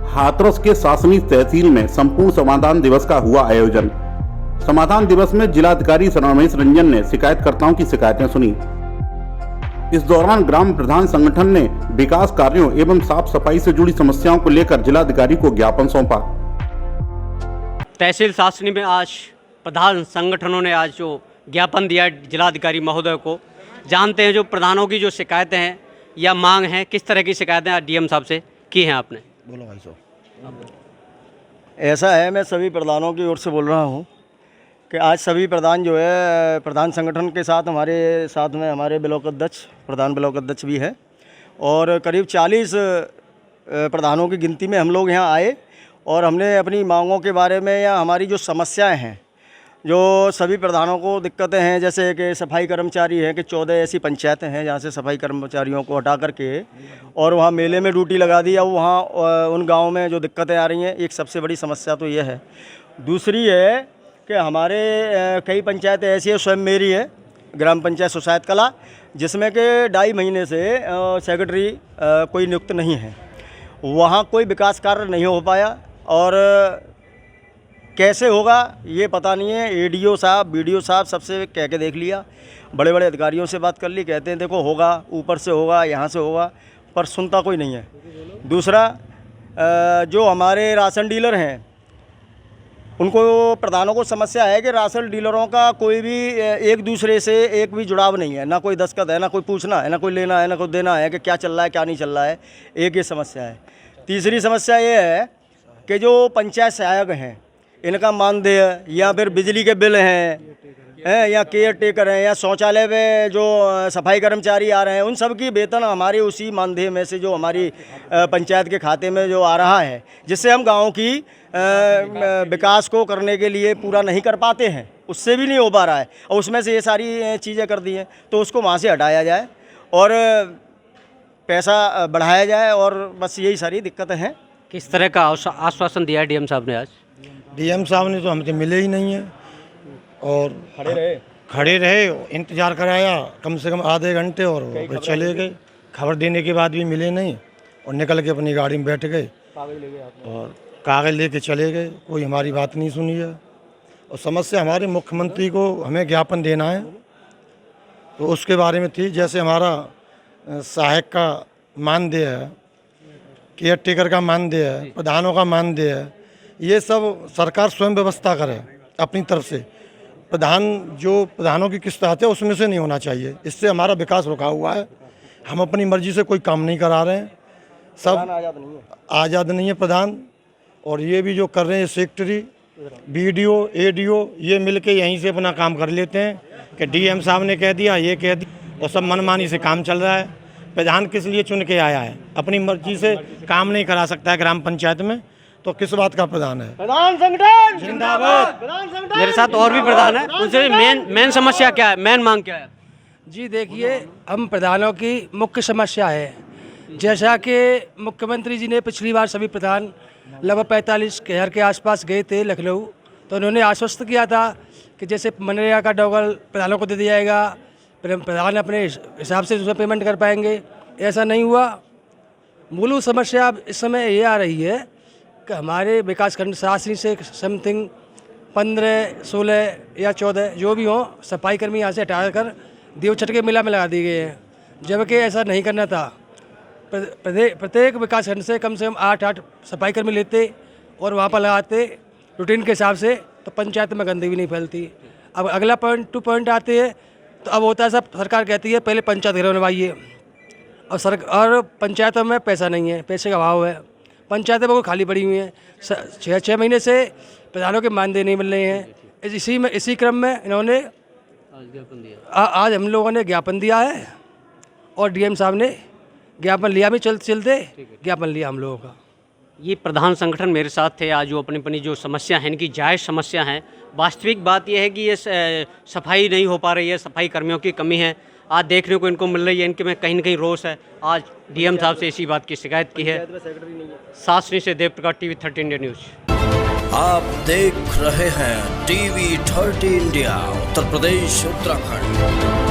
हाथरस के शासनिक तहसील में संपूर्ण समाधान दिवस का हुआ आयोजन। समाधान दिवस में जिलाधिकारी रमेश रंजन ने शिकायतकर्ताओं की शिकायतें सुनी। इस दौरान ग्राम प्रधान संगठन ने विकास कार्यों एवं साफ सफाई से जुड़ी समस्याओं को लेकर जिलाधिकारी को ज्ञापन सौंपा। तहसील शासनी में आज प्रधान संगठनों ने आज जो ज्ञापन दिया जिलाधिकारी महोदय को, जानते हैं जो प्रधानों की जो शिकायतें हैं या मांग हैं, किस तरह की शिकायतें डीएम साहब से की हैं आपने? बोलो भाई साहब। ऐसा है, मैं सभी प्रधानों की ओर से बोल रहा हूँ कि आज सभी प्रधान जो है प्रधान संगठन के साथ हमारे साथ में हमारे ब्लॉक अध्यक्ष, प्रधान ब्लॉक अध्यक्ष भी है और करीब 40 प्रधानों की गिनती में हम लोग यहाँ आए और हमने अपनी मांगों के बारे में या हमारी जो समस्याएं हैं, जो सभी प्रधानों को दिक्कतें हैं, जैसे कि सफाई कर्मचारी हैं कि 14 ऐसी पंचायतें हैं जहाँ से सफाई कर्मचारियों को हटा करके और वहाँ मेले में ड्यूटी लगा दी। अब वहाँ उन गाँव में जो दिक्कतें आ रही हैं, एक सबसे बड़ी समस्या तो ये है। दूसरी है कि हमारे कई पंचायतें ऐसी है, स्वयं मेरी है ग्राम पंचायत सुसायत कला, जिसमें कि 2.5 महीने से सेक्रेटरी कोई नियुक्त नहीं है। वहाँ कोई विकास कार्य नहीं हो पाया और कैसे होगा ये पता नहीं है। एडीओ साहब, बीडीओ साहब सबसे कह के देख लिया, बड़े बड़े अधिकारियों से बात कर ली, कहते हैं देखो होगा, ऊपर से होगा, यहाँ से होगा, पर सुनता कोई नहीं है। दूसरा, जो हमारे राशन डीलर हैं उनको, प्रधानों को समस्या है कि राशन डीलरों का कोई भी एक दूसरे से एक भी जुड़ाव नहीं है, ना कोई दस्तखत है, ना कोई पूछना है, ना कोई लेना है, ना कोई देना है कि क्या चल रहा है क्या नहीं चल रहा है। एक ये समस्या है। तीसरी समस्या ये है कि जो पंचायत सहायक हैं, इनका मानदेय या फिर बिजली के बिल हैं या केयर टेकर हैं या शौचालय में जो सफाई कर्मचारी आ रहे हैं, उन सब की वेतन हमारे उसी मानदेय में से जो हमारी पंचायत के खाते में जो आ रहा है, जिससे हम गाँव की विकास को करने के लिए पूरा नहीं कर पाते हैं, उससे भी नहीं हो पा रहा है और उसमें से ये सारी चीज़ें कर दी हैं, तो उसको वहाँ से हटाया जाए और पैसा बढ़ाया जाए और बस यही सारी दिक्कतें हैं। किस तरह का आश्वासन दिया है डीएम साहब ने आज? डीएम साहब ने तो हमसे मिले ही नहीं है और खड़े रहे, इंतज़ार कराया कम से कम आधे घंटे और फिर चले गए। खबर देने के बाद भी मिले नहीं और निकल के अपनी गाड़ी में बैठ गए और कागज़ लेके चले गए। कोई हमारी बात नहीं सुनी है और समस्या हमारे मुख्यमंत्री को हमें ज्ञापन देना है, तो उसके बारे में थी। जैसे हमारा सहायक का मानदेय है, केयर टेकर का मानदेय है, प्रधानों का मानदेय है, ये सब सरकार स्वयं व्यवस्था करे अपनी तरफ से। प्रधानों की किस्त आते हैं उसमें से नहीं होना चाहिए। इससे हमारा विकास रुका हुआ है। हम अपनी मर्जी से कोई काम नहीं करा रहे हैं, सब आज़ाद नहीं है प्रधान। और ये भी जो कर रहे हैं सेक्रेटरी, बीडीओ, एडीओ, ये मिलके यहीं से अपना काम कर लेते हैं कि डीएम साहब ने कह दिया, ये कह दिया, और सब मनमानी से काम चल रहा है। प्रधान किस लिए चुन के आया है? अपनी मर्जी से काम नहीं करा सकता है ग्राम पंचायत में, तो किस बात का प्रधान है? प्रधान संगठन जिंदाबाद। मेरे साथ और भी प्रधान है, उनसे मेन समस्या क्या है, मेन मांग क्या है? जी देखिए, हम प्रधानों की मुख्य समस्या है, जैसा कि मुख्यमंत्री जी ने पिछली बार सभी प्रधान लगभग 45 शहर के आसपास गए थे लखनऊ, तो उन्होंने आश्वस्त किया था कि जैसे मनरेगा का डॉगल प्रधानों को दे दिया जाएगा, प्रधान अपने हिसाब से उसमें पेमेंट कर पाएंगे। ऐसा नहीं हुआ। मूल समस्या अब इस समय ये आ रही है कि हमारे विकासखंड शासनी से समथिंग 15, 16 या 14 जो भी हों, सफाई कर्मी यहाँ से हटा कर देवछठ के मेला में लगा दिए गए हैं, जबकि ऐसा नहीं करना था। प्रत्येक विकासखंड से कम 8 सफाई कर्मी लेते और वहाँ पर लगाते रूटीन के हिसाब से, तो पंचायत में गंदगी नहीं फैलती। अब अगला पॉइंट आते हैं, तो अब होता है सब, सरकार कहती है पहले पंचायत घर बनवाइए और पंचायतों में पैसा नहीं है, पैसे का अभाव है, पंचायतें बहुत खाली पड़ी हुई हैं। 6 महीने से प्रधानों के मानदेय नहीं मिल रहे हैं। इसी क्रम में इन्होंने आज हम लोगों ने ज्ञापन दिया है और डीएम साहब ने ज्ञापन लिया भी, चलते ज्ञापन लिया हम लोगों का। ये प्रधान संगठन मेरे साथ थे आज, जो अपनी जो समस्या है, इनकी जायज़ समस्या है। वास्तविक बात यह है कि ये सफाई नहीं हो पा रही है, सफाई कर्मियों की कमी है, आज देखने को इनको मिल रही है, इनके में कहीं न कहीं रोष है। आज डीएम साहब से इसी बात की शिकायत की है। शासनी से Dev Prakash, TV 30 India news. आप देख रहे हैं TV 30 इंडिया, उत्तर प्रदेश, उत्तराखंड।